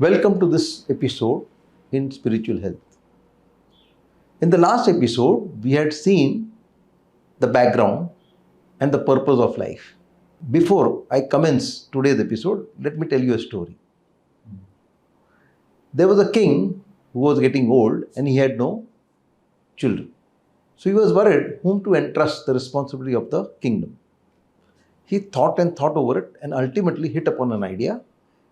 Welcome to this episode in spiritual health. In the last episode, we had seen the background and the purpose of life. Before I commence today's episode, let me tell you a story. There was a king who was getting old and he had no children. So he was worried whom to entrust the responsibility of the kingdom. He thought and thought over it and ultimately hit upon an idea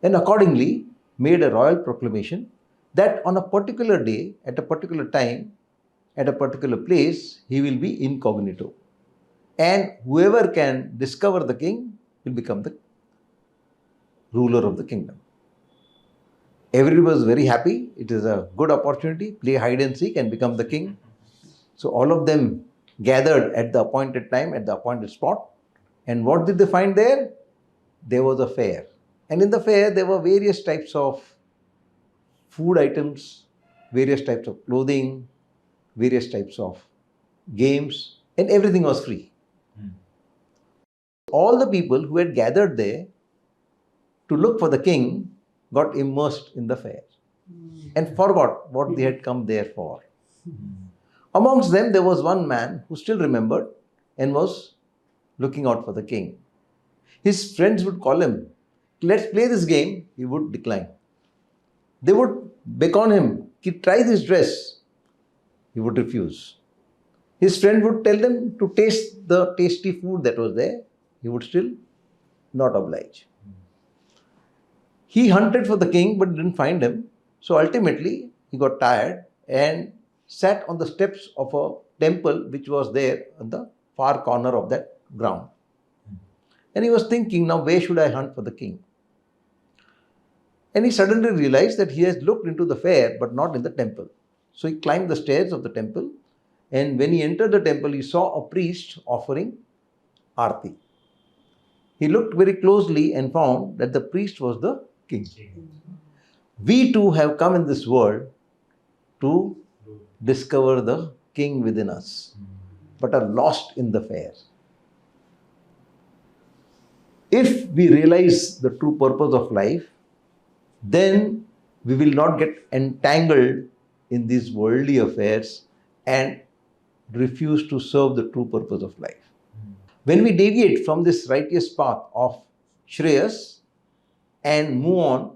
and accordingly made a royal proclamation that on a particular day, at a particular time, at a particular place, he will be incognito. And whoever can discover the king will become the ruler of the kingdom. Everybody was very happy. It is a good opportunity. Play hide and seek and become the king. So all of them gathered at the appointed time, at the appointed spot. And what did they find there? There was a fair. And in the fair, there were various types of food items, various types of clothing, various types of games, and everything was free. All the people who had gathered there to look for the king got immersed in the fair and forgot what they had come there for. Amongst them, there was one man who still remembered and was looking out for the king. His friends would call him, "Let's play this game." He would decline. They would beckon him, "Try this dress." He would refuse. His friend would tell them to taste the tasty food that was there. He would still not oblige. He hunted for the king but didn't find him. So ultimately, he got tired and sat on the steps of a temple which was there on the far corner of that ground. And he was thinking, now where should I hunt for the king? And he suddenly realized that he has looked into the fair but not in the temple. So he climbed the stairs of the temple, and when he entered the temple, he saw a priest offering arti. He looked very closely and found that the priest was the king. We too have come in this world to discover the king within us, but are lost in the fair. If we realize the true purpose of life, then we will not get entangled in these worldly affairs and refuse to serve the true purpose of life. When we deviate from this righteous path of Shreyas and move on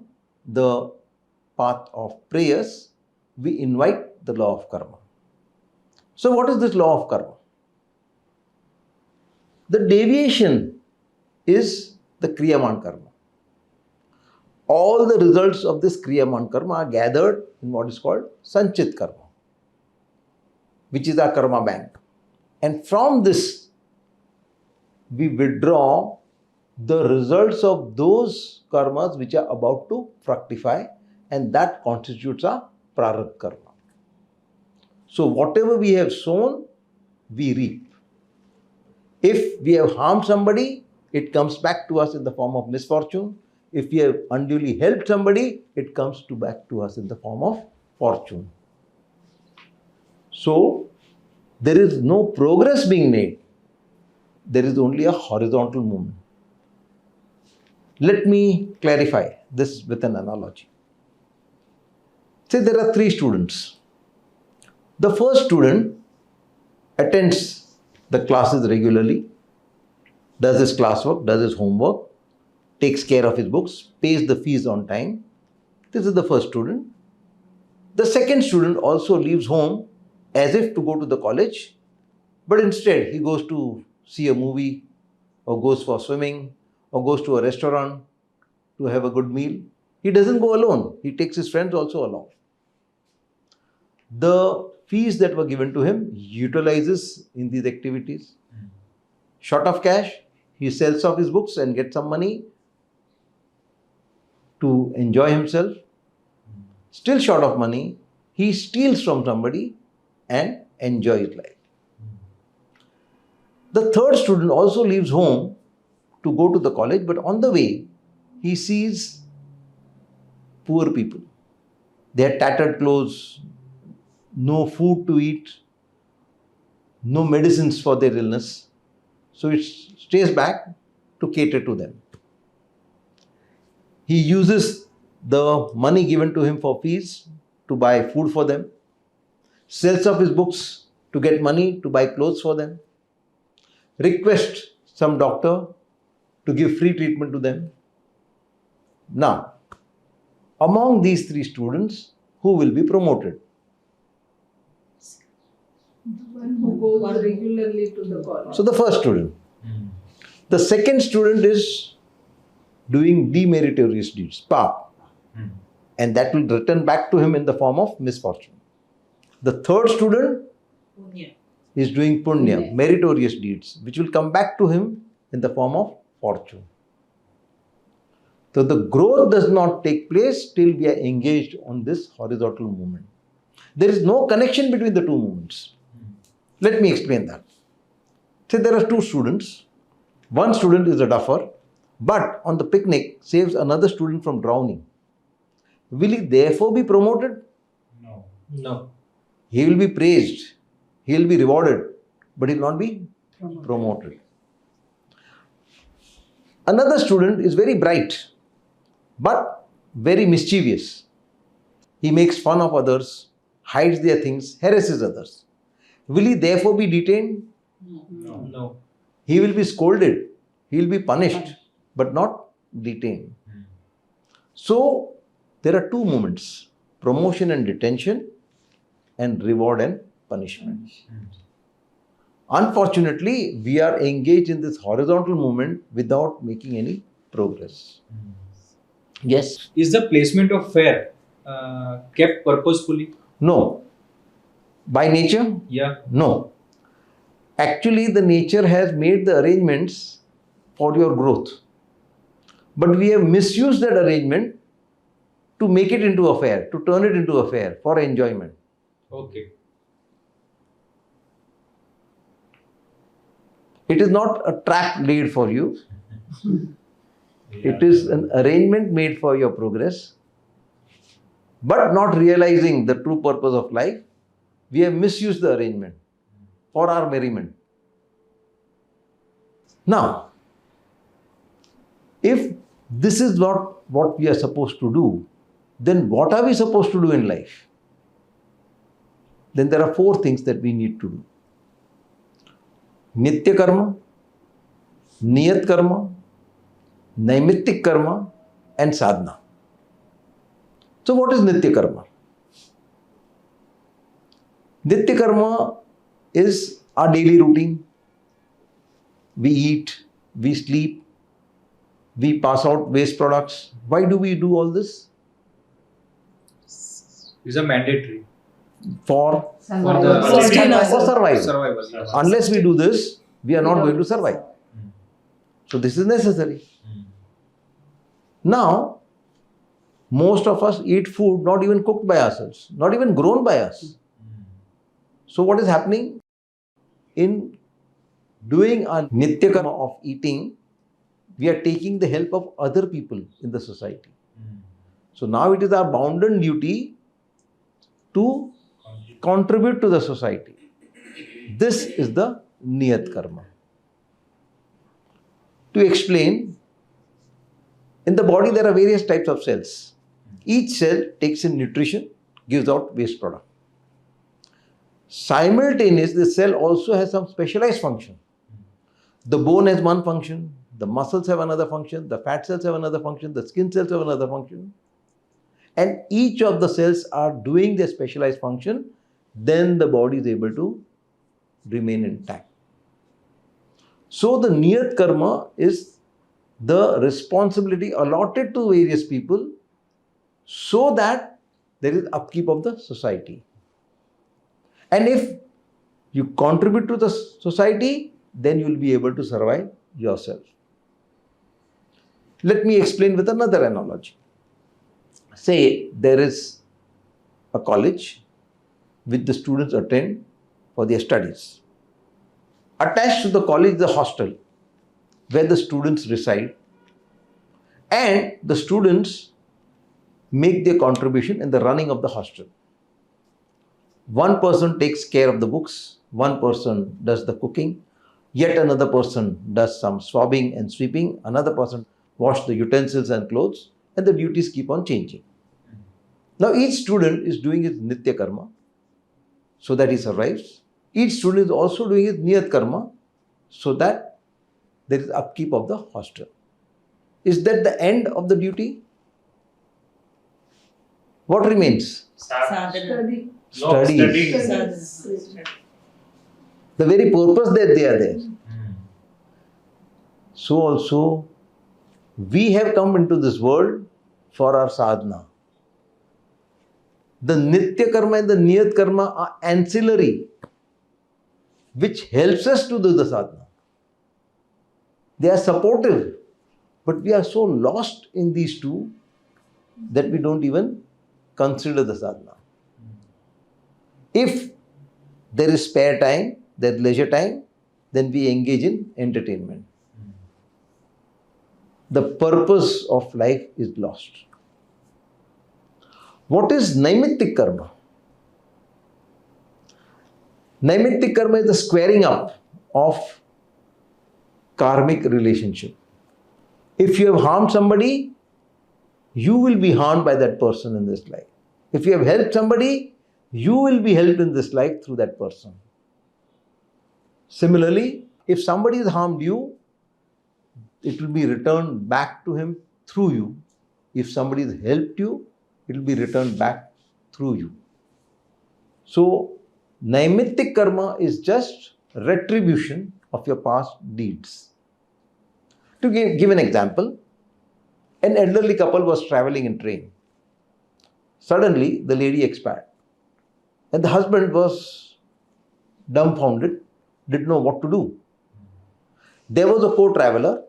the path of prayers, we invite the law of karma. So what is this law of karma? The deviation is the Kriyaman karma. All the results of this Kriyaman karma are gathered in what is called Sanchit karma, which is our karma bank. And from this, we withdraw the results of those karmas which are about to fructify, and that constitutes our prarabdha karma. So whatever we have sown, we reap. If we have harmed somebody, it comes back to us in the form of misfortune. If we have unduly helped somebody, it comes back to us in the form of fortune. So, there is no progress being made. There is only a horizontal movement. Let me clarify this with an analogy. Say there are 3 students. The first student attends the classes regularly, does his classwork, does his homework, takes care of his books, pays the fees on time. This is the first student. The second student also leaves home as if to go to the college, but instead he goes to see a movie or goes for swimming or goes to a restaurant to have a good meal. He doesn't go alone. He takes his friends also along. The fees that were given to him, he utilizes in these activities. Short of cash, he sells off his books and gets some money to enjoy himself. Still short of money, he steals from somebody and enjoys life. The third student also leaves home to go to the college, but on the way, he sees poor people. They have tattered clothes, no food to eat, no medicines for their illness. So it stays back to cater to them. He uses the money given to him for fees to buy food for them, sells off his books to get money to buy clothes for them, request some doctor to give free treatment to them. Now, among these three students, who will be promoted? The one who goes regularly to the college. So, the first student. The second student is doing demeritorious deeds, pap, and that will return back to him in the form of misfortune. The third student is doing punya, meritorious deeds, which will come back to him in the form of fortune. So the growth does not take place till we are engaged on this horizontal movement. There is no connection between the two movements. Let me explain that. Say there are two students. One student is a duffer, but on the picnic saves another student from drowning. Will he therefore be promoted? No. He will be praised, he will be rewarded, but he will not be promoted. Another student is very bright, but very mischievous. He makes fun of others, hides their things, harasses others. Will he therefore be detained? No. He will be scolded, he will be punished, but not detained. So, there are two moments, promotion and detention, and reward and punishment. Unfortunately, we are engaged in this horizontal movement without making any progress. Yes? Is the placement of fare kept purposefully? No. By nature? Yeah. No. Actually, the nature has made the arrangements for your growth. But we have misused that arrangement to make it into a fair, to turn it into a fair for enjoyment. Okay. It is not a trap laid for you. It is an arrangement made for your progress. But not realizing the true purpose of life, we have misused the arrangement for our merriment. Now, if this is not what we are supposed to do, then what are we supposed to do in life? Then there are four things that we need to do. Nitya karma, niyat karma, naimittik karma, and sadhana. So what is nitya karma? Nitya karma is our daily routine. We eat, we sleep, we pass out waste products. Why do we do all this? Is a mandatory For for survival. survival. Yes. Unless we do this, we are not going to survive. So this is necessary. Now, most of us eat food not even cooked by ourselves, not even grown by us. So what is happening? In doing our nitya karma of eating, we are taking the help of other people in the society. So now it is our bounden duty to contribute to the society. This is the niyat karma. To explain, in the body there are various types of cells. Each cell takes in nutrition, gives out waste product. Simultaneously, the cell also has some specialized function. The bone has one function, the muscles have another function, the fat cells have another function, the skin cells have another function. And each of the cells are doing their specialized function, then the body is able to remain intact. So the niyat karma is the responsibility allotted to various people so that there is upkeep of the society. And if you contribute to the society, then you will be able to survive yourself. Let me explain with another analogy. Say there is a college which the students attend for their studies. Attached to the college is a hostel where the students reside, and the students make their contribution in the running of the hostel. One person takes care of the books, one person does the cooking, yet another person does some swabbing and sweeping, another person washes the utensils and clothes, and the duties keep on changing. Now each student is doing his Nitya Karma so that he survives. Each student is also doing his Niyat Karma so that there is upkeep of the hostel. Is that the end of the duty? What remains? Study. Studies. Studies. The very purpose that they are there. So also, we have come into this world for our sadhana. The Nitya Karma and the Niyat Karma are ancillary, which helps us to do the sadhana. They are supportive, but we are so lost in these two that we don't even consider the sadhana. If there is spare time, there is leisure time, then we engage in entertainment. The purpose of life is lost. What is Naimittik Karma? Naimittik Karma is the squaring up of karmic relationship. If you have harmed somebody, you will be harmed by that person in this life. If you have helped somebody, you will be helped in this life through that person. Similarly, if somebody has harmed you, it will be returned back to him through you. If somebody has helped you, it will be returned back through you. So, Naimittik Karma is just retribution of your past deeds. To give an example, an elderly couple was traveling in train. Suddenly, the lady expired. And the husband was dumbfounded, didn't know what to do. There was a co-traveler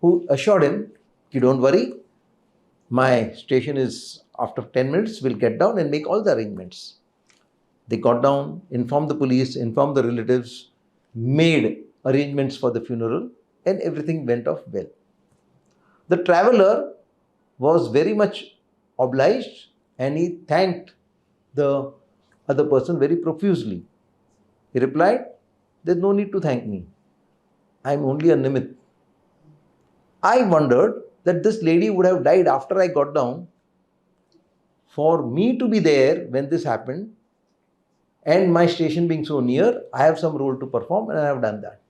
who assured him, don't worry, my station is after 10 minutes, we'll get down and make all the arrangements. They got down, informed the police, informed the relatives, made arrangements for the funeral, and everything went off well. The traveler was very much obliged and he thanked the other person very profusely. He replied, there's no need to thank me. I'm only a nimit. I wondered that this lady would have died after I got down. For me to be there when this happened and my station being so near, I have some role to perform and I have done that.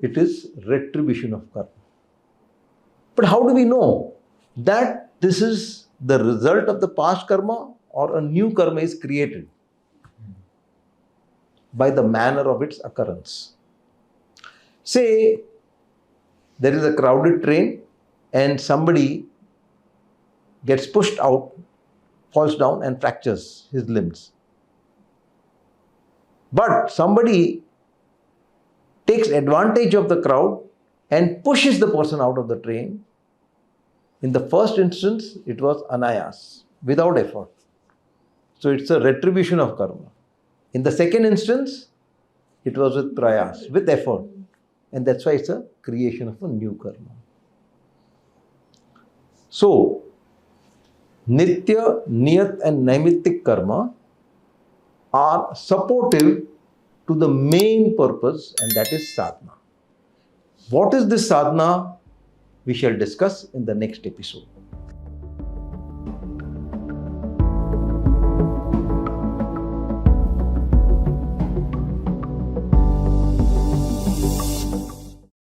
It is retribution of karma. But how do we know that this is the result of the past karma or a new karma is created? By the manner of its occurrence. Say, there is a crowded train and somebody gets pushed out, falls down and fractures his limbs. But somebody takes advantage of the crowd and pushes the person out of the train. In the first instance, it was anayas, without effort. So it's a retribution of karma. In the second instance, it was with prayas, with effort. And that's why it's a creation of a new karma. So, Nitya, Niyat and Naimittik Karma are supportive to the main purpose, and that is sadhana. What is this sadhana? We shall discuss in the next episode.